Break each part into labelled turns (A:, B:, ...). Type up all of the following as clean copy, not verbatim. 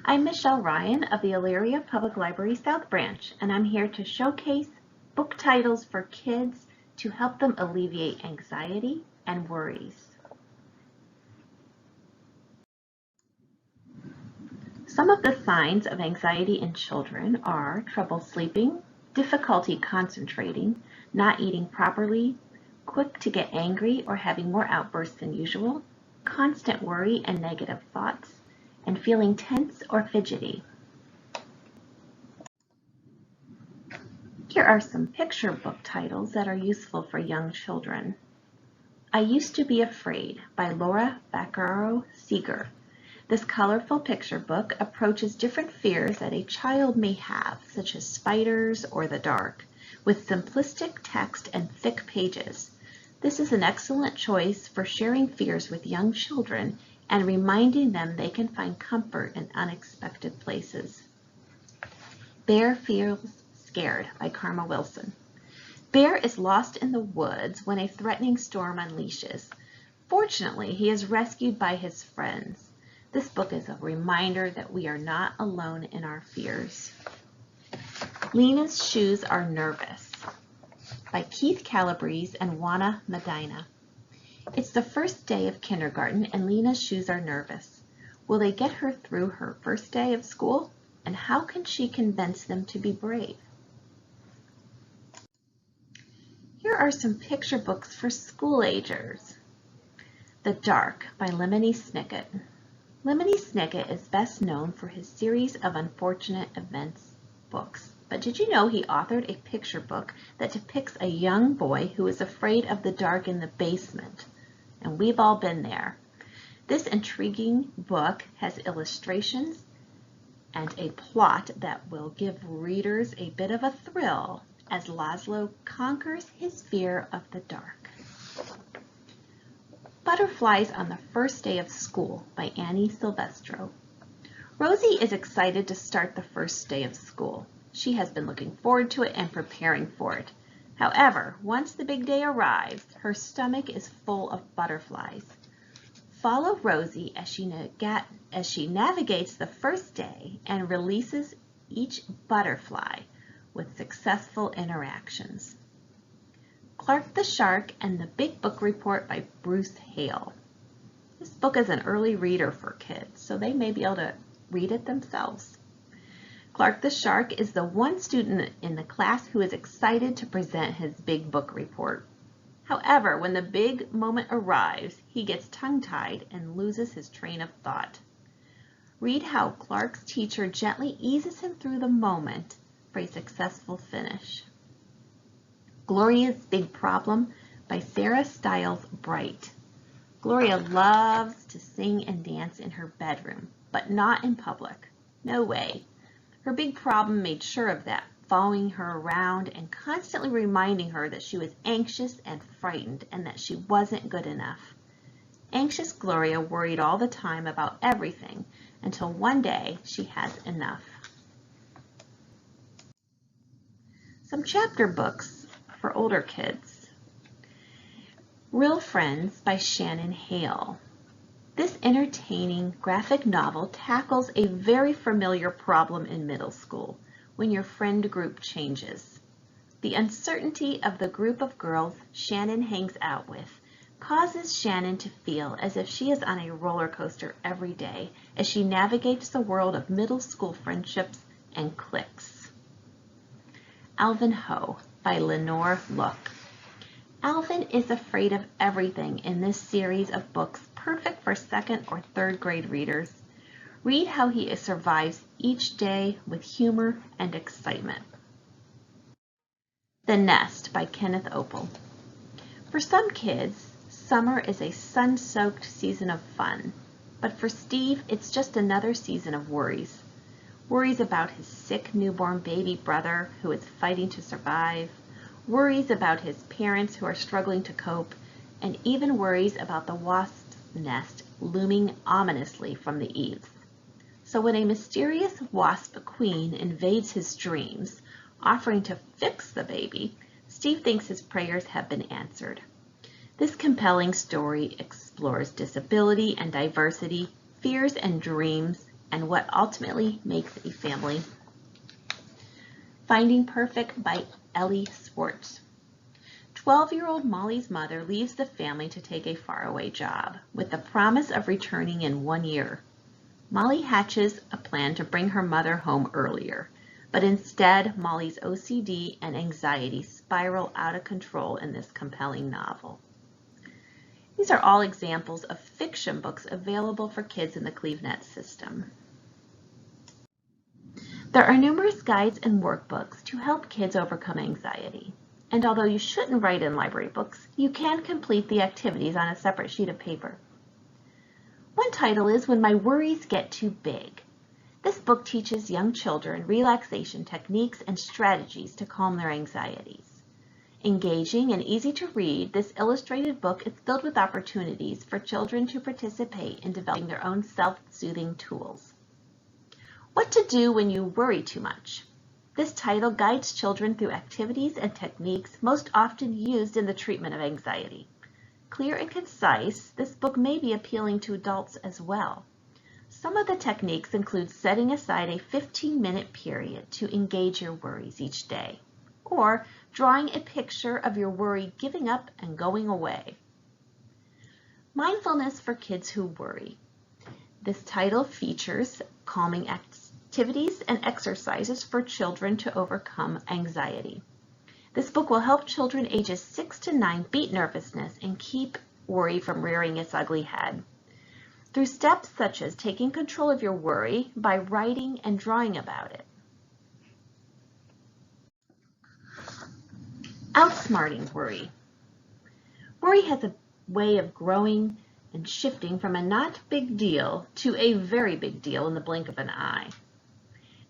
A: I'm Michelle Ryan of the Elyria Public Library South Branch, and I'm here to showcase book titles for kids to help them alleviate anxiety and worries. Some of the signs of anxiety in children are trouble sleeping, difficulty concentrating, not eating properly, quick to get angry or having more outbursts than usual, constant worry and negative thoughts, and feeling tense or fidgety. Here are some picture book titles that are useful for young children. I Used to Be Afraid by Laura Vaccaro Seeger. This colorful picture book approaches different fears that a child may have, such as spiders or the dark, with simplistic text and thick pages. This is an excellent choice for sharing fears with young children and reminding them they can find comfort in unexpected places. Bear Feels Scared by Karma Wilson. Bear is lost in the woods when a threatening storm unleashes. Fortunately, he is rescued by his friends. This book is a reminder that we are not alone in our fears. Lena's Shoes Are Nervous by Keith Calabrese and Juana Medina. It's the first day of kindergarten and Lena's shoes are nervous. Will they get her through her first day of school? And how can she convince them to be brave? Here are some picture books for school-agers. The Dark by Lemony Snicket. Lemony Snicket is best known for his series of unfortunate events books. But did you know he authored a picture book that depicts a young boy who is afraid of the dark in the basement? And we've all been there. This intriguing book has illustrations and a plot that will give readers a bit of a thrill as Laszlo conquers his fear of the dark. Butterflies on the First Day of School by Annie Silvestro. Rosie is excited to start the first day of school. She has been looking forward to it and preparing for it. However, once the big day arrives, her stomach is full of butterflies. Follow Rosie as she navigates the first day and releases each butterfly with successful interactions. Clark the Shark and the Big Book Report by Bruce Hale. This book is an early reader for kids, so they may be able to read it themselves. Clark the Shark is the one student in the class who is excited to present his big book report. However, when the big moment arrives, he gets tongue-tied and loses his train of thought. Read how Clark's teacher gently eases him through the moment for a successful finish. Gloria's Big Problem by Sarah Stiles Bright. Gloria loves to sing and dance in her bedroom, but not in public. No way. Her big problem made sure of that, following her around and constantly reminding her that she was anxious and frightened and that she wasn't good enough. Anxious Gloria worried all the time about everything until one day she has enough. Some chapter books for older kids. Real Friends by Shannon Hale. This entertaining graphic novel tackles a very familiar problem in middle school when your friend group changes. The uncertainty of the group of girls Shannon hangs out with causes Shannon to feel as if she is on a roller coaster every day as she navigates the world of middle school friendships and cliques. Alvin Ho by Lenore Look. Alvin is afraid of everything in this series of books, perfect for second or third grade readers. Read how he survives each day with humor and excitement. The Nest by Kenneth Oppel. For some kids, summer is a sun-soaked season of fun, but for Steve, it's just another season of worries. Worries about his sick newborn baby brother who is fighting to survive, worries about his parents who are struggling to cope, and even worries about the wasp's nest looming ominously from the eaves. So when a mysterious wasp queen invades his dreams, offering to fix the baby, Steve thinks his prayers have been answered. This compelling story explores disability and diversity, fears and dreams, and what ultimately makes a family. Finding Perfect by Elly Swartz. 12-year-old Molly's mother leaves the family to take a faraway job, with the promise of returning in 1 year. Molly hatches a plan to bring her mother home earlier, but instead Molly's OCD and anxiety spiral out of control in this compelling novel. These are all examples of fiction books available for kids in the CleveNet system. There are numerous guides and workbooks to help kids overcome anxiety. And although you shouldn't write in library books, you can complete the activities on a separate sheet of paper. One title is When My Worries Get Too Big. This book teaches young children relaxation techniques and strategies to calm their anxieties. Engaging and easy to read, this illustrated book is filled with opportunities for children to participate in developing their own self-soothing tools. What to do when you worry too much. This title guides children through activities and techniques most often used in the treatment of anxiety. Clear and concise, this book may be appealing to adults as well. Some of the techniques include setting aside a 15-minute period to engage your worries each day, or drawing a picture of your worry giving up and going away. Mindfulness for Kids Who Worry. This title features calming activities and exercises for children to overcome anxiety. This book will help children ages 6 to 9 beat nervousness and keep worry from rearing its ugly head. Through steps such as taking control of your worry by writing and drawing about it. Outsmarting Worry. Worry has a way of growing and shifting from a not big deal to a very big deal in the blink of an eye.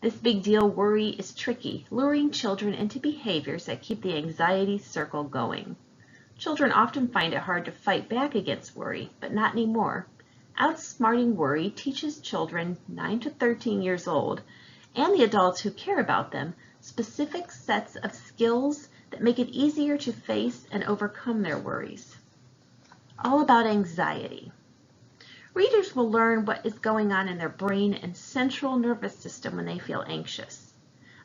A: This big deal worry is tricky, luring children into behaviors that keep the anxiety circle going. Children often find it hard to fight back against worry, but not anymore. Outsmarting Worry teaches children 9 to 13 years old and the adults who care about them specific sets of skills that make it easier to face and overcome their worries. All about anxiety. Readers will learn what is going on in their brain and central nervous system when they feel anxious.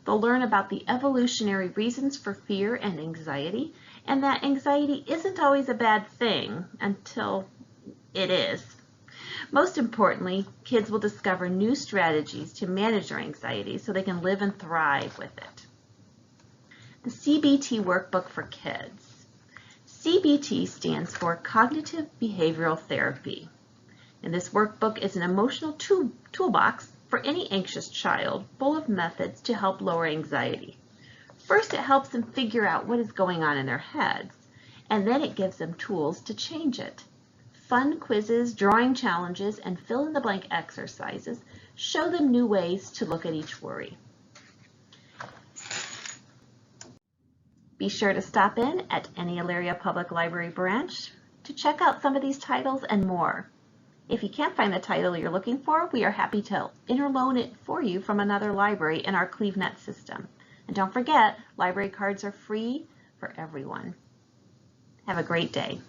A: They'll learn about the evolutionary reasons for fear and anxiety, and that anxiety isn't always a bad thing until it is. Most importantly, kids will discover new strategies to manage their anxiety so they can live and thrive with it. The CBT Workbook for Kids. CBT stands for Cognitive Behavioral Therapy. And this workbook is an emotional toolbox for any anxious child, full of methods to help lower anxiety. First, it helps them figure out what is going on in their heads, and then it gives them tools to change it. Fun quizzes, drawing challenges, and fill-in-the-blank exercises show them new ways to look at each worry. Be sure to stop in at any Elyria Public Library branch to check out some of these titles and more. If you can't find the title you're looking for, we are happy to interloan it for you from another library in our CleveNet system. And don't forget, library cards are free for everyone. Have a great day.